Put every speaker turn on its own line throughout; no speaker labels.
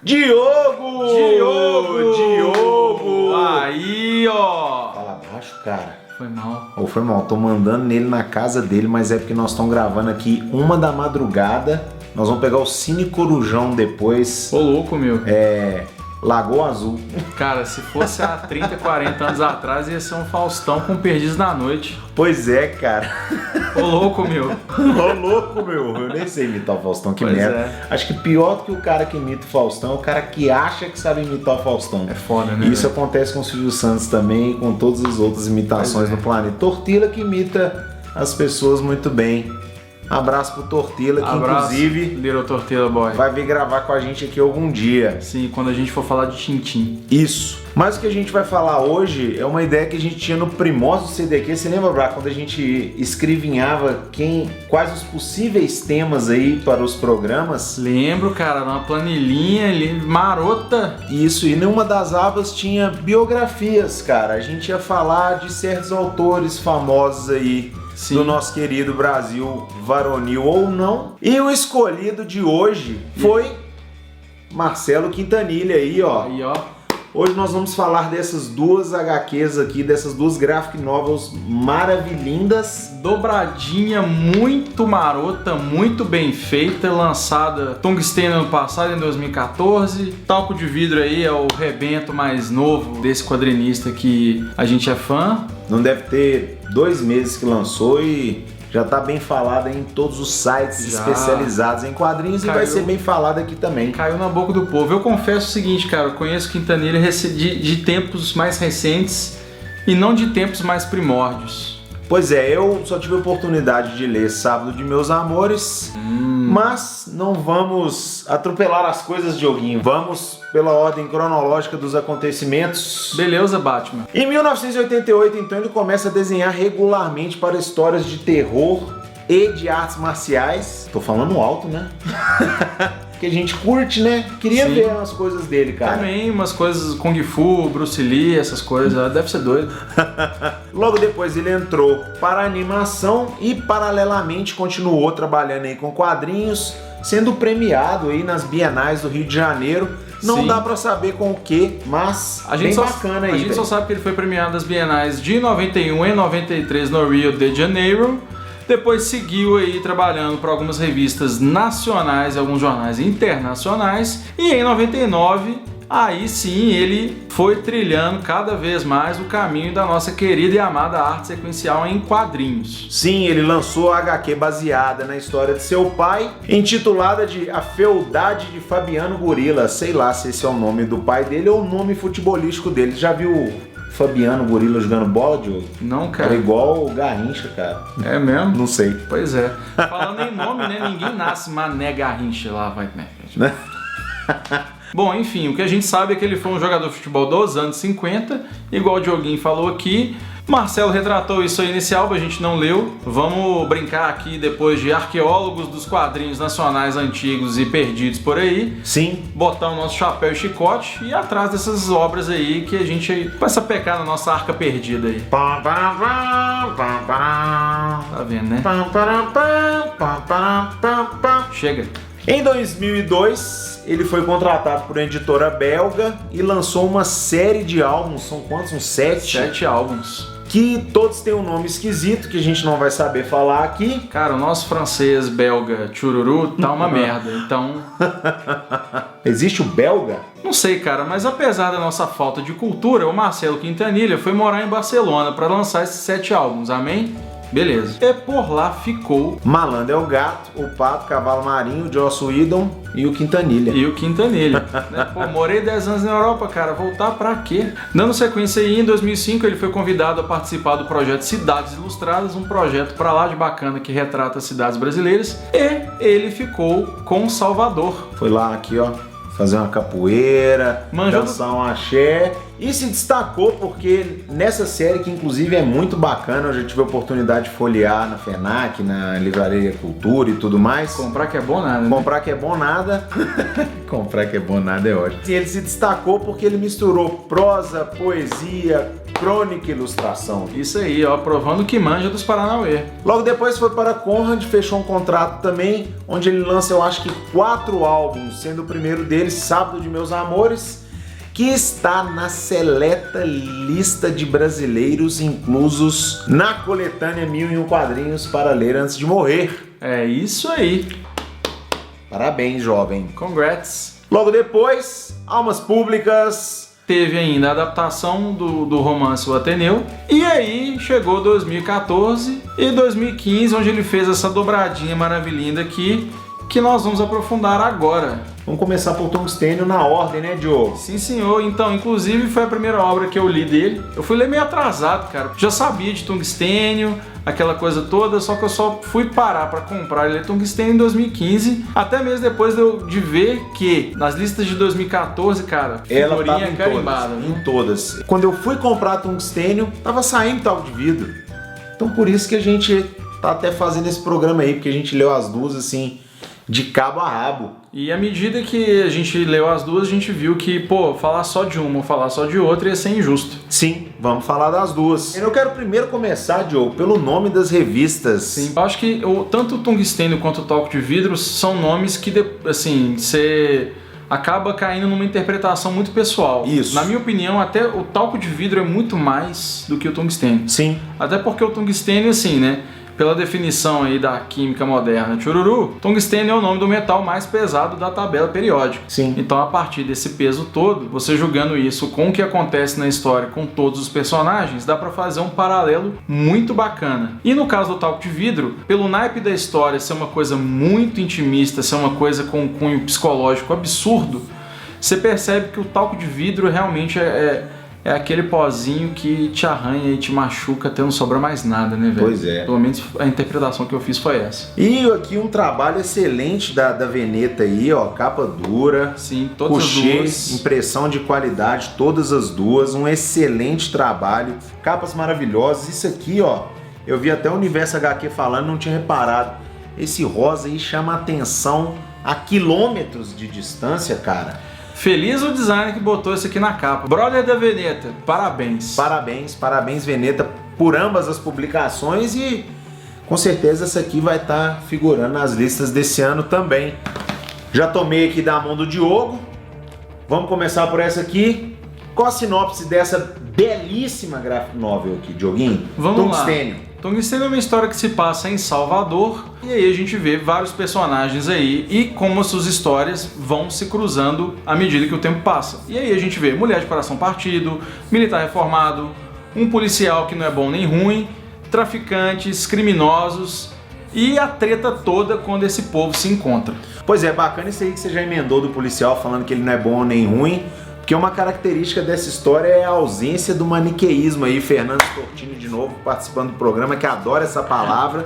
Diogo! Diogo!
Aí, ó!
Fala baixo, cara.
Foi mal.
Ou foi mal, tô mandando nele na casa dele, mas é porque nós estamos gravando aqui 1 da madrugada. Nós vamos pegar o Cine Corujão depois.
Ô, louco, meu.
Lagoa Azul.
Cara, se fosse há 30, 40 anos atrás, ia ser um Faustão com Perdidos na Noite.
Pois é, cara.
Ô, louco, meu.
Ô, louco, meu. Eu nem sei imitar o Faustão, que
Pois
merda.
é.
Acho que pior do que o cara que imita o Faustão é o cara que acha que sabe imitar o Faustão.
É foda, né?
E isso
velho?
acontece com o Silvio Santos também e com todas as outras imitações
Pois é.
no planeta. Tortilla que imita as pessoas muito bem. Abraço pro Tortilla, que
Abraço,
inclusive
Little Tortilla Boy.
vai vir gravar com a gente aqui algum dia.
Sim, quando a gente for falar de Tintim.
Isso. Mas o que a gente vai falar hoje é uma ideia que a gente tinha no primórdio do CDQ. Você lembra, Brá, quando a gente escrevinhava quais os possíveis temas aí para os programas?
Lembro, cara, uma planilhinha ali, marota.
Isso, e numa das abas tinha biografias, cara. A gente ia falar de certos autores famosos aí.
Sim.
Do nosso querido Brasil varonil ou não. E o escolhido de hoje foi Marcelo Quintanilha aí, ó.
Aí, ó.
Hoje nós vamos falar dessas duas HQs aqui, dessas duas graphic novels maravilhindas.
Dobradinha muito marota, muito bem feita, lançada Tungstênio ano passado, em 2014. Talco de Vidro aí é o rebento mais novo desse quadrinista que a gente é fã.
Não deve ter 2 meses que lançou e já tá bem falada em todos os sites
Já.
especializados em quadrinhos.
Caiu.
E vai ser bem falada aqui também.
Caiu na boca do povo. Eu confesso o seguinte, cara, eu conheço Quintanilha de tempos mais recentes e não de tempos mais primórdios.
Pois é, eu só tive a oportunidade de ler Sábado de Meus Amores, mas não vamos atropelar as coisas, Dioguinho. Vamos pela ordem cronológica dos acontecimentos.
Beleza, Batman?
Em 1988, então, ele começa a desenhar regularmente para histórias de terror e de artes marciais. Tô falando alto, né? Que a gente curte, né? Queria
Sim.
ver umas coisas dele, cara.
Também umas coisas Kung Fu, Bruce Lee, essas coisas, deve ser doido.
Logo depois ele entrou para a animação e paralelamente continuou trabalhando aí com quadrinhos, sendo premiado aí nas bienais do Rio de Janeiro. Não
Sim.
dá pra saber com o que, mas bem bacana aí.
A gente
velho.
só sabe que ele foi premiado nas bienais de 91 e 93 no Rio de Janeiro. Depois seguiu aí trabalhando para algumas revistas nacionais e alguns jornais internacionais. E em 99, aí sim ele foi trilhando cada vez mais o caminho da nossa querida e amada arte sequencial em quadrinhos.
Sim, ele lançou a HQ baseada na história de seu pai, intitulada de A Fealdade de Fabiano Gorila. Sei lá se esse é o nome do pai dele ou o nome futebolístico dele. Já viu Fabiano Gorila jogando bola, Diogo?
Não,
Era
cara.
igual o Garrincha, cara.
É mesmo?
Não sei.
Pois é. Falando em nome, né? Ninguém nasce Mané Garrincha lá, vai, né? Bom, enfim, o que a gente sabe é que ele foi um jogador de futebol dos anos 50, igual o Dioguinho falou aqui. Marcelo retratou isso aí nesse álbum, a gente não leu. Vamos brincar aqui depois de arqueólogos dos quadrinhos nacionais antigos e perdidos por aí.
Sim.
Botar o nosso chapéu e chicote e ir atrás dessas obras aí que a gente vai sapecar na nossa arca perdida aí. Tá vendo, né? Chega.
Em 2002, ele foi contratado por uma editora belga e lançou uma série de álbuns, são quantos? Uns 7?
7 álbuns.
Que todos têm um nome esquisito, que a gente não vai saber falar aqui.
Cara, o nosso francês belga chururu tá uma merda, então...
Existe o belga?
Não sei, cara, mas apesar da nossa falta de cultura, o Marcelo Quintanilha foi morar em Barcelona para lançar esses 7 álbuns, amém? Beleza. E por lá ficou
Malandro é o Gato, o Pato, Cavalo Marinho, o Joss Whedon e o Quintanilha.
e o Quintanilha. Né? Pô, morei 10 anos na Europa, cara, voltar pra quê? Dando sequência aí, em 2005 ele foi convidado a participar do projeto Cidades Ilustradas, um projeto pra lá de bacana que retrata as cidades brasileiras, e ele ficou com Salvador.
Foi lá aqui, ó, fazer uma capoeira,
Manjou
dançar um axé. E se destacou porque nessa série, que inclusive é muito bacana, eu já tive a oportunidade de folhear na FENAC, na Livraria Cultura e tudo mais.
Comprar que é bom nada, né?
Comprar que é bom nada. Comprar que é bom nada é ótimo. E ele se destacou porque ele misturou prosa, poesia, Crônica e Ilustração.
Isso aí, ó, provando que manja dos Paranauê.
Logo depois foi para a Conrad, fechou um contrato também, onde ele lança, eu acho que 4 álbuns, sendo o primeiro deles, Sábado de Meus Amores, que está na seleta lista de brasileiros inclusos na coletânea 1001 Quadrinhos para Ler Antes de Morrer.
É isso aí.
Parabéns, jovem.
Congrats.
Logo depois, Almas Públicas.
Teve ainda a adaptação do romance O Ateneu. E aí chegou 2014 e 2015, onde ele fez essa dobradinha maravilhinda aqui, que nós vamos aprofundar agora.
Vamos começar por Tungstênio na ordem, né, Diogo?
Sim, senhor. Então, inclusive, foi a primeira obra que eu li dele. Eu fui ler meio atrasado, cara. Já sabia de Tungstênio, aquela coisa toda, só que eu só fui parar pra comprar e ler Tungstênio em 2015, até mesmo depois de ver que nas listas de 2014, cara,
ela tava
figurinha carimbada.
em todas. Quando eu fui comprar Tungstênio, tava saindo Talco de Vidro. Então por isso que a gente tá até fazendo esse programa aí, porque a gente leu as duas assim, de cabo a rabo.
E à medida que a gente leu as duas, a gente viu que, pô, falar só de uma ou falar só de outra ia ser injusto.
Sim, vamos falar das duas. Eu quero primeiro começar, Diogo, pelo nome das revistas.
Sim, eu acho que tanto o Tungstênio quanto o Talco de Vidro são nomes que, assim, você acaba caindo numa interpretação muito pessoal.
Isso.
Na minha opinião, até o Talco de Vidro é muito mais do que o Tungstênio.
Sim.
Até porque o Tungstênio, assim, né? Pela definição aí da química moderna, tchururu, tungstênio é o nome do metal mais pesado da tabela periódica.
Sim.
Então, a partir desse peso todo, você julgando isso com o que acontece na história com todos os personagens, dá pra fazer um paralelo muito bacana. E no caso do Talco de Vidro, pelo naipe da história ser uma coisa muito intimista, ser uma coisa com um cunho psicológico absurdo, você percebe que o Talco de Vidro realmente é aquele pozinho que te arranha e te machuca até não sobra mais nada, né, velho?
Pois é.
Pelo menos a interpretação que eu fiz foi essa.
E aqui um trabalho excelente da Veneta aí, ó, capa dura.
Sim, todas as duas.
Impressão de qualidade, todas as duas, um excelente trabalho, capas maravilhosas. Isso aqui, ó, eu vi até o Universo HQ falando, não tinha reparado. Esse rosa aí chama atenção a quilômetros de distância, cara.
Feliz o designer que botou isso aqui na capa. Brother da Veneta, parabéns.
Parabéns Veneta por ambas as publicações e com certeza essa aqui vai estar figurando nas listas desse ano também. Já tomei aqui da mão do Diogo. Vamos começar por essa aqui. Qual a sinopse dessa belíssima graphic novel aqui, Dioguinho?
Vamos
Tungstênio.
lá. Tungstênio é uma história que se passa em Salvador, e aí a gente vê vários personagens aí e como as suas histórias vão se cruzando à medida que o tempo passa. E aí a gente vê mulher de coração partido, militar reformado, um policial que não é bom nem ruim, traficantes, criminosos e a treta toda quando esse povo se encontra.
Pois é, bacana isso aí que você já emendou do policial falando que ele não é bom nem ruim. Porque uma característica dessa história é a ausência do maniqueísmo aí. Fernando Tortini de novo participando do programa, que adora essa palavra.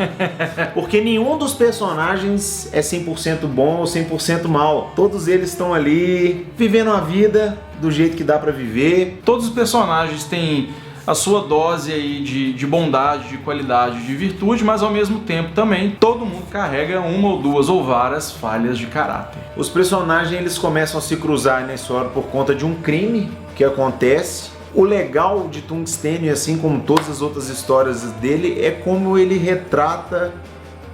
Porque nenhum dos personagens é 100% bom ou 100% mal. Todos eles estão ali vivendo a vida do jeito que dá pra viver.
Todos os personagens têm a sua dose aí de bondade, de qualidade, de virtude, mas ao mesmo tempo também todo mundo carrega uma ou duas ou várias falhas de caráter.
Os personagens eles começam a se cruzar na história por conta de um crime que acontece. O legal de Tungstênio, assim como todas as outras histórias dele, é como ele retrata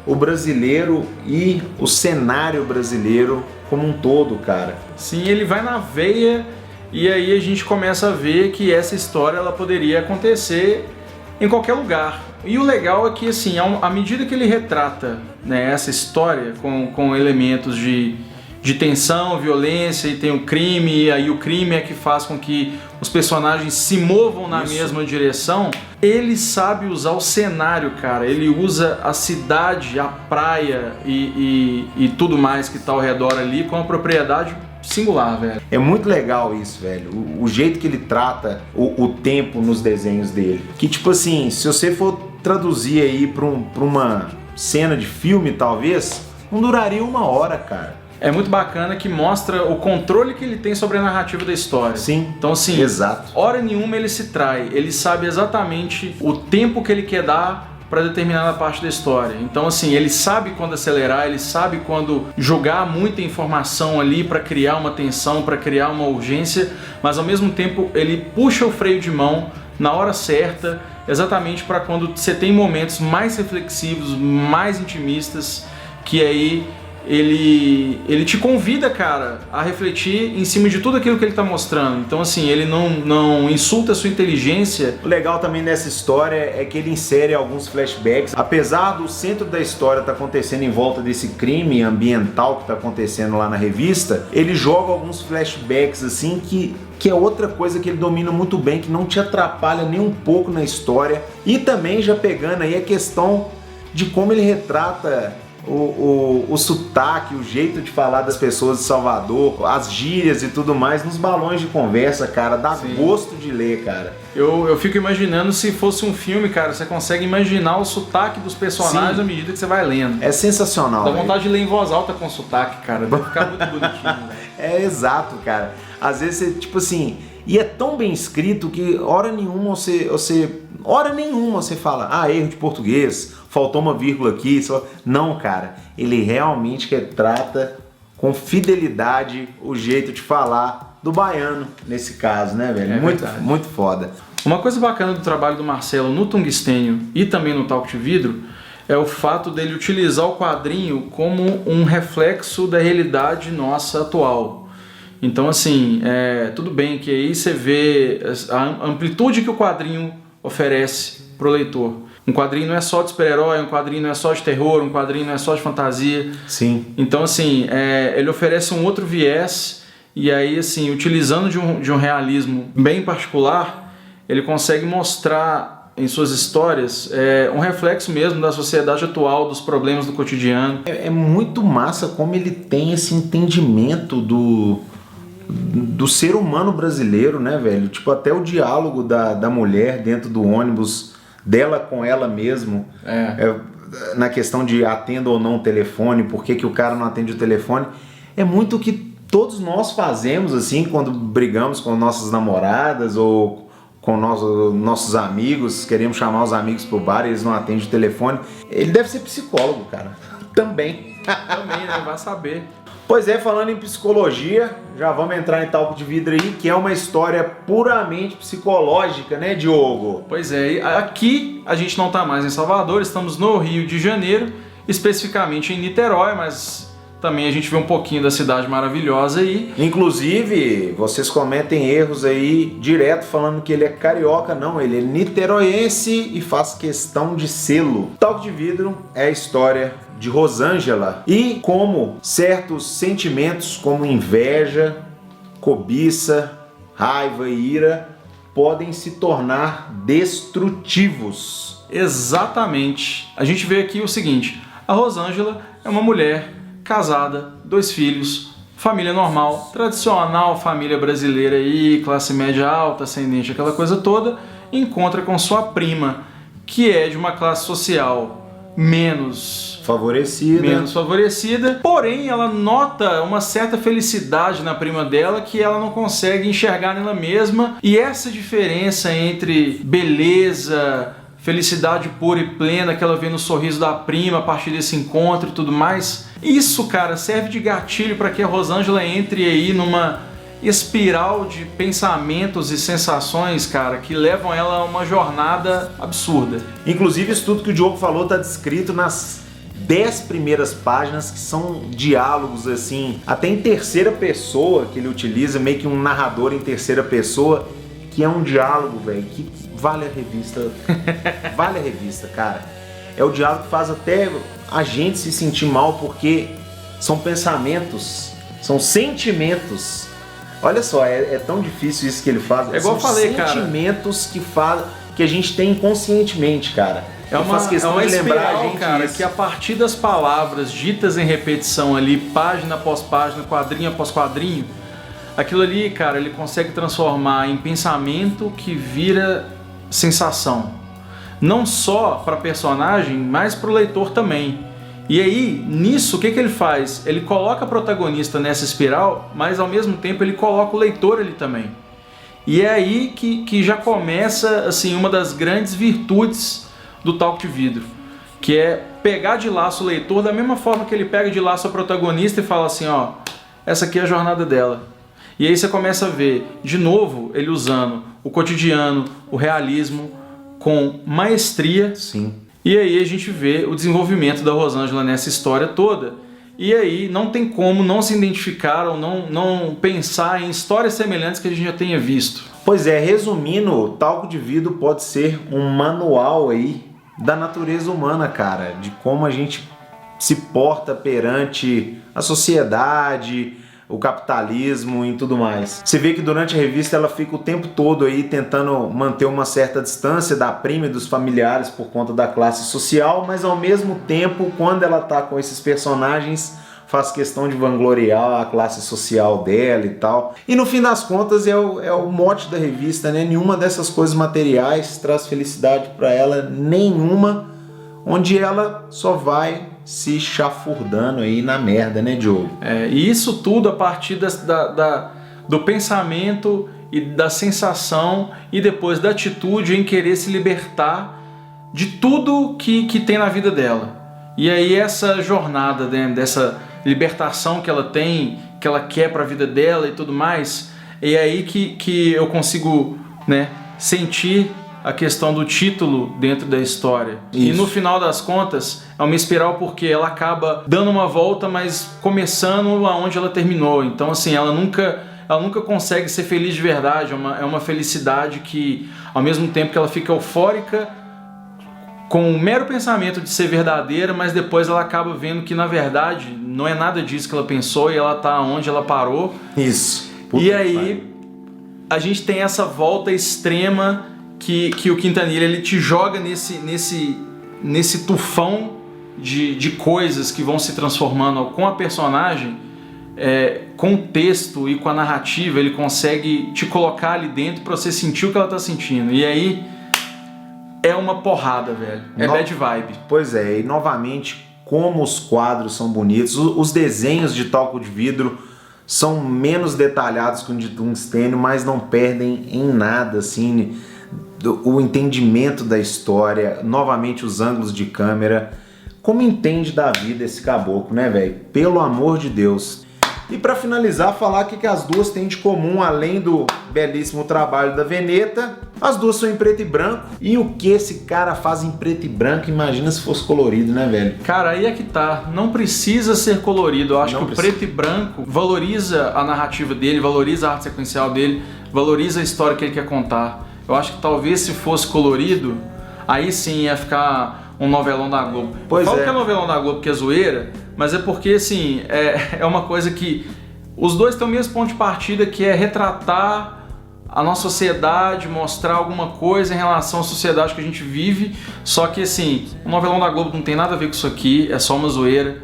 o brasileiro e o cenário brasileiro como um todo, cara.
Sim, ele vai na veia. E aí a gente começa a ver que essa história ela poderia acontecer em qualquer lugar. E o legal é que, assim, à medida que ele retrata, né, essa história com elementos de tensão, violência, e tem o crime, e aí o crime é que faz com que os personagens se movam na mesma direção, ele sabe usar o cenário, cara. Ele usa a cidade, a praia e tudo mais que está ao redor ali com a propriedade singular, velho.
É muito legal isso, velho. O jeito que ele trata o tempo nos desenhos dele. Que, tipo assim, se você for traduzir aí pra uma cena de filme, talvez, não duraria 1 hora, cara.
É muito bacana que mostra o controle que ele tem sobre a narrativa da história.
Sim,
então, assim,
exato.
Hora nenhuma ele se trai. Ele sabe exatamente o tempo que ele quer dar para determinada parte da história. Então, assim, ele sabe quando acelerar, ele sabe quando jogar muita informação ali para criar uma tensão, para criar uma urgência, mas ao mesmo tempo ele puxa o freio de mão na hora certa, exatamente para quando você tem momentos mais reflexivos, mais intimistas, que aí ele te convida, cara, a refletir em cima de tudo aquilo que ele tá mostrando. Então, assim, ele não insulta a sua inteligência.
O legal também dessa história é que ele insere alguns flashbacks. Apesar do centro da história estar acontecendo em volta desse crime ambiental que está acontecendo lá na revista, ele joga alguns flashbacks, assim, que é outra coisa que ele domina muito bem, que não te atrapalha nem um pouco na história. E também já pegando aí a questão de como ele retrata o sotaque, o jeito de falar das pessoas de Salvador, as gírias e tudo mais nos balões de conversa, cara, dá
Sim.
gosto de ler, cara.
Eu fico imaginando, se fosse um filme, cara, você consegue imaginar o sotaque dos personagens à medida que você vai lendo.
É sensacional.
Dá vontade de ler em voz alta com sotaque, cara, vai ficar muito bonitinho. Velho.
É exato, cara. Às vezes você, tipo assim, e é tão bem escrito que hora nenhuma você fala, erro de português, faltou uma vírgula aqui. Não, cara, ele realmente retrata com fidelidade o jeito de falar do baiano, nesse caso, né, velho? Muito foda.
Uma coisa bacana do trabalho do Marcelo no Tungstênio e também no Talk de Vidro é o fato dele utilizar o quadrinho como um reflexo da realidade nossa atual. Então, assim, tudo bem que aí você vê a amplitude que o quadrinho oferece pro leitor. Um quadrinho não é só de super-herói, um quadrinho não é só de terror, um quadrinho não é só de fantasia.
Sim.
Então, assim, ele oferece um outro viés e aí, assim, utilizando de um realismo bem particular, ele consegue mostrar em suas histórias um reflexo mesmo da sociedade atual, dos problemas do cotidiano.
É muito massa como ele tem esse entendimento do ser humano brasileiro, né, velho? Tipo, até o diálogo da mulher dentro do ônibus, dela com ela mesmo, na questão de atenda ou não o telefone, por que o cara não atende o telefone, é muito o que todos nós fazemos, assim, quando brigamos com nossas namoradas ou com nossos amigos, queremos chamar os amigos pro bar e eles não atendem o telefone. Ele deve ser psicólogo, cara. Também.
Também, né? Vai saber.
Pois é, falando em psicologia, já vamos entrar em Talco de Vidro aí, que é uma história puramente psicológica, né, Diogo?
Pois é, aqui a gente não está mais em Salvador, estamos no Rio de Janeiro, especificamente em Niterói, mas também a gente vê um pouquinho da cidade maravilhosa aí.
Inclusive, vocês cometem erros aí direto falando que ele é carioca, não, ele é niteroense e faz questão de selo. Talco de Vidro é a história de Rosângela e como certos sentimentos como inveja, cobiça, raiva e ira podem se tornar destrutivos.
Exatamente. A gente vê aqui o seguinte, a Rosângela é uma mulher casada, 2 filhos, família normal, tradicional família brasileira aí, classe média alta, ascendente, aquela coisa toda, encontra com sua prima, que é de uma classe social menos favorecida, porém ela nota uma certa felicidade na prima dela que ela não consegue enxergar nela mesma, e essa diferença entre beleza, felicidade pura e plena que ela vê no sorriso da prima a partir desse encontro e tudo mais, isso, cara, serve de gatilho para que a Rosângela entre aí numa espiral de pensamentos e sensações, cara, que levam ela a uma jornada absurda.
Inclusive, isso tudo que o Diogo falou tá descrito nas 10 primeiras páginas, que são diálogos, assim, até em terceira pessoa, que ele utiliza, meio que um narrador em terceira pessoa, que é um diálogo, velho, que vale a revista. Vale a revista, cara. É o diálogo que faz até a gente se sentir mal, porque são pensamentos, são sentimentos. Olha só, é tão difícil isso que ele faz.
É igual eu falei, cara.
Sentimentos que a gente tem inconscientemente, cara.
É uma espiral, cara, que a partir das palavras ditas em repetição ali, página após página, quadrinho após quadrinho, aquilo ali, cara, ele consegue transformar em pensamento que vira sensação. Não só para personagem, mas para o leitor também. E aí, nisso, o que ele faz? Ele coloca a protagonista nessa espiral, mas ao mesmo tempo ele coloca o leitor ali também. E é aí que já começa, assim, uma das grandes virtudes do Talco de Vidro, que é pegar de laço o leitor da mesma forma que ele pega de laço a protagonista e fala assim, ó, essa aqui é a jornada dela. E aí você começa a ver, de novo, ele usando o cotidiano, o realismo com maestria.
Sim.
E aí a gente vê o desenvolvimento da Rosângela nessa história toda. E aí não tem como não se identificar ou não pensar em histórias semelhantes que a gente já tenha visto.
Pois é, resumindo, Talco de Vidro pode ser um manual aí da natureza humana, cara, de como a gente se porta perante a sociedade, o capitalismo e tudo mais. Você vê que durante a revista ela fica o tempo todo aí tentando manter uma certa distância da prima e dos familiares por conta da classe social, mas ao mesmo tempo, quando ela tá com esses personagens, faz questão de vangloriar a classe social dela e tal. E no fim das contas é o mote da revista, né? Nenhuma dessas coisas materiais traz felicidade para ela, nenhuma, onde ela só vai se chafurdando aí na merda, né, Diogo?
E isso tudo a partir do pensamento e da sensação e depois da atitude em querer se libertar de tudo que tem na vida dela. E aí essa jornada, né, dessa libertação que ela tem, que ela quer para a vida dela e tudo mais, é aí que eu consigo, né, sentir a questão do título dentro da história. Isso. E no final das contas é uma espiral porque ela acaba dando uma volta, mas começando aonde ela terminou. Então assim, ela nunca consegue ser feliz de verdade. É uma felicidade que, ao mesmo tempo que ela fica eufórica com o mero pensamento de ser verdadeira, mas depois ela acaba vendo que na verdade não é nada disso que ela pensou e ela tá onde ela parou.
Isso.
E aí a gente tem essa volta extrema que o Quintanilha ele te joga nesse tufão de coisas que vão se transformando com a personagem, com o texto e com a narrativa. Ele consegue te colocar ali dentro pra você sentir o que ela tá sentindo. E aí é uma porrada, velho. É bad vibe.
Pois é, e novamente, como os quadros são bonitos. Os desenhos de Talco de Vidro são menos detalhados que o de Tungstênio, mas não perdem em nada, assim, o entendimento da história, novamente os ângulos de câmera. Como entende da vida esse caboclo, né, velho? Pelo amor de Deus. E para finalizar, falar o que as duas têm de comum, além do belíssimo trabalho da Veneta. As duas são em preto e branco. E o que esse cara faz em preto e branco, imagina se fosse colorido, né, velho?
Cara, aí é que tá. Não precisa ser colorido. Eu acho que o preto e branco valoriza a narrativa dele, valoriza a arte sequencial dele, valoriza a história que ele quer contar. Eu acho que talvez se fosse colorido, aí sim ia ficar um novelão da Globo.
Pois
Falo que é novelão da Globo que é zoeira, mas é porque assim, é uma coisa que os dois têm o mesmo ponto de partida, que é retratar a nossa sociedade, mostrar alguma coisa em relação à sociedade que a gente vive. Só que assim, o novelão da Globo não tem nada a ver com isso aqui, é só uma zoeira,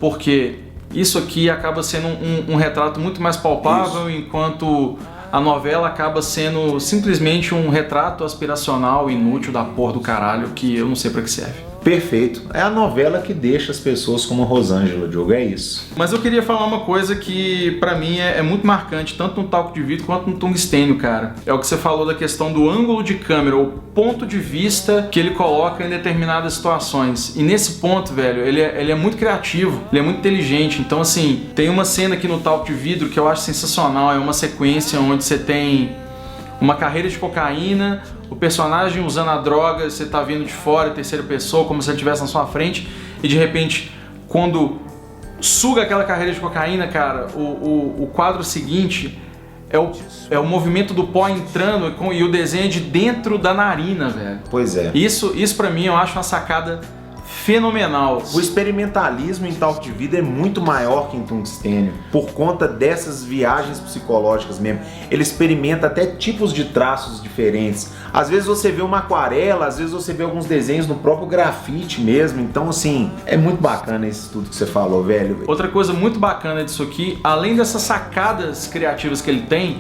porque isso aqui acaba sendo um retrato muito mais palpável, isso, enquanto a novela acaba sendo simplesmente um retrato aspiracional inútil da porra do caralho, que eu não sei pra que serve.
Perfeito. É a novela que deixa as pessoas como a Rosângela, Diogo, é isso.
Mas eu queria falar uma coisa que pra mim é muito marcante, tanto no Talco de Vidro quanto no Tungstênio, cara. É o que você falou da questão do ângulo de câmera, o ponto de vista que ele coloca em determinadas situações. E nesse ponto, velho, ele é muito criativo, ele é muito inteligente. Então, assim, tem uma cena aqui no Talco de Vidro que eu acho sensacional. É uma sequência onde você tem uma carreira de cocaína, o personagem usando a droga, você tá vindo de fora, terceira pessoa, como se ele estivesse na sua frente, e de repente, quando suga aquela carreira de cocaína, cara, o quadro seguinte é o movimento do pó entrando e o desenho de dentro da narina, velho.
Pois é.
Isso pra mim eu acho uma sacada fenomenal.
O experimentalismo em Talco de Vidro é muito maior que em Tungstênio, por conta dessas viagens psicológicas mesmo. Ele experimenta até tipos de traços diferentes. Às vezes você vê uma aquarela, às vezes você vê alguns desenhos no próprio grafite mesmo. Então, assim, é muito bacana esse estudo que você falou, velho.
Outra coisa muito bacana disso aqui, além dessas sacadas criativas que ele tem,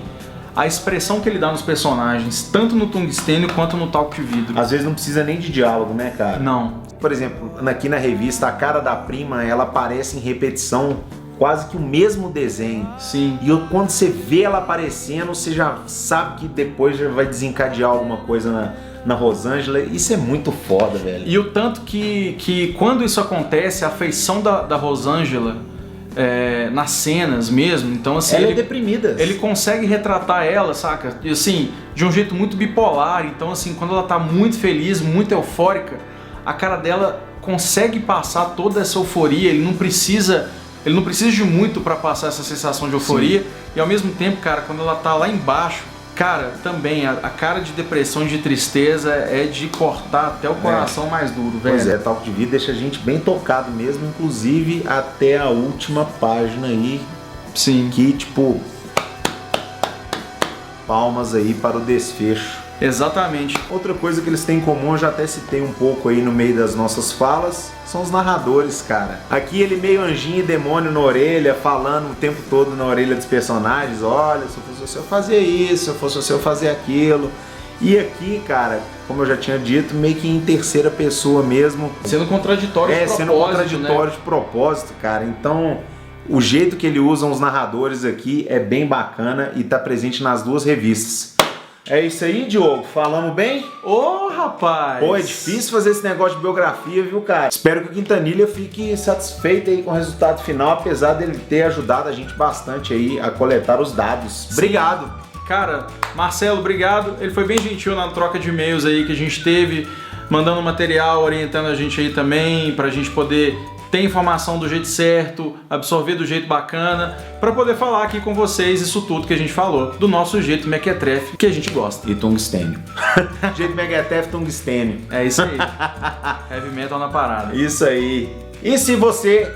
a expressão que ele dá nos personagens, tanto no Tungstênio quanto no Talco de Vidro.
Às vezes não precisa nem de diálogo, né, cara?
Não.
Por exemplo, aqui na revista, a cara da prima, ela aparece em repetição, quase que o mesmo desenho.
Sim.
E quando você vê ela aparecendo, você já sabe que depois já vai desencadear alguma coisa na Rosângela. Isso é muito foda, velho.
E o tanto que quando isso acontece, a afeição da Rosângela nas cenas mesmo. Então, assim,
ela é deprimida.
Ele consegue retratar ela, saca? E, assim, de um jeito muito bipolar. Então, assim, quando ela tá muito feliz, muito eufórica, a cara dela consegue passar toda essa euforia. Ele não precisa de muito pra passar essa sensação de euforia. Sim. E ao mesmo tempo, cara, quando ela tá lá embaixo, cara, também a cara de depressão, de tristeza é de cortar até o coração mais duro, velho.
Pois é, Talco de Vida deixa a gente bem tocado mesmo, inclusive até a última página aí.
Sim.
Que, tipo, palmas aí para o desfecho.
Exatamente.
Outra coisa que eles têm em comum, eu já até citei um pouco aí no meio das nossas falas, são os narradores, cara. Aqui ele meio anjinho e demônio na orelha, falando o tempo todo na orelha dos personagens, olha, se eu fosse você eu fazia isso, se eu fosse você eu fazia aquilo. E aqui, cara, como eu já tinha dito, meio que em terceira pessoa mesmo.
Sendo contraditório de propósito,
sendo contraditório, né? De propósito, cara. Então, o jeito que ele usa os narradores aqui é bem bacana e tá presente nas duas revistas. É isso aí, Diogo? Falamos bem?
Ô, rapaz!
Pô, é difícil fazer esse negócio de biografia, viu, cara? Espero que o Quintanilha fique satisfeito aí com o resultado final, apesar dele ter ajudado a gente bastante aí a coletar os dados.
Sim.
Obrigado!
Cara, Marcelo, obrigado. Ele foi bem gentil na troca de e-mails aí que a gente teve, mandando material, orientando a gente aí também, pra gente poder ter informação do jeito certo, absorver do jeito bacana, pra poder falar aqui com vocês isso tudo que a gente falou, do nosso jeito mequetrefe, que a gente gosta.
E tungstênio. Jeito mequetrefe, tungstênio.
É isso aí. Heavy metal na parada.
Isso aí. E se você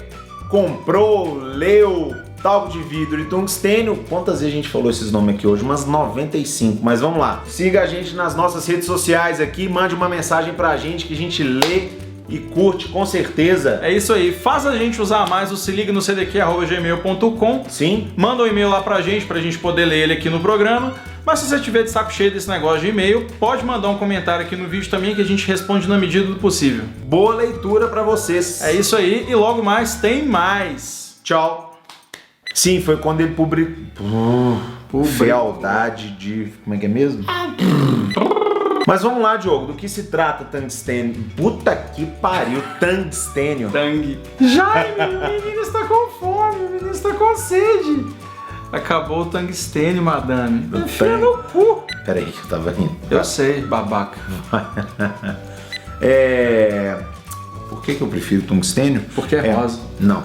comprou, leu Talco de Vidro e Tungstênio, quantas vezes a gente falou esses nomes aqui hoje? Umas 95, mas vamos lá. Siga a gente nas nossas redes sociais aqui, mande uma mensagem pra gente que a gente lê e curte com certeza.
É isso aí, faz a gente usar mais o seliga-no-cdq@gmail.com.
Sim.
Manda um e-mail lá pra gente poder ler ele aqui no programa. Mas se você tiver de saco cheio desse negócio de e-mail, pode mandar um comentário aqui no vídeo também que a gente responde na medida do possível.
Boa leitura pra vocês.
É isso aí e logo mais tem mais.
Tchau. Sim, foi quando ele publicou. Fealdade de... Como é que é mesmo? Mas vamos lá, Diogo, do que se trata Tungstênio? Puta que pariu, Tungstênio.
Tang. Jaime, o menino está com fome, o menino está com sede. Acabou o tungstênio, madame. Enfia no cu.
Peraí, que eu tava rindo.
Eu sei, babaca.
Por que eu prefiro tungstênio?
Porque é rosa.
Não.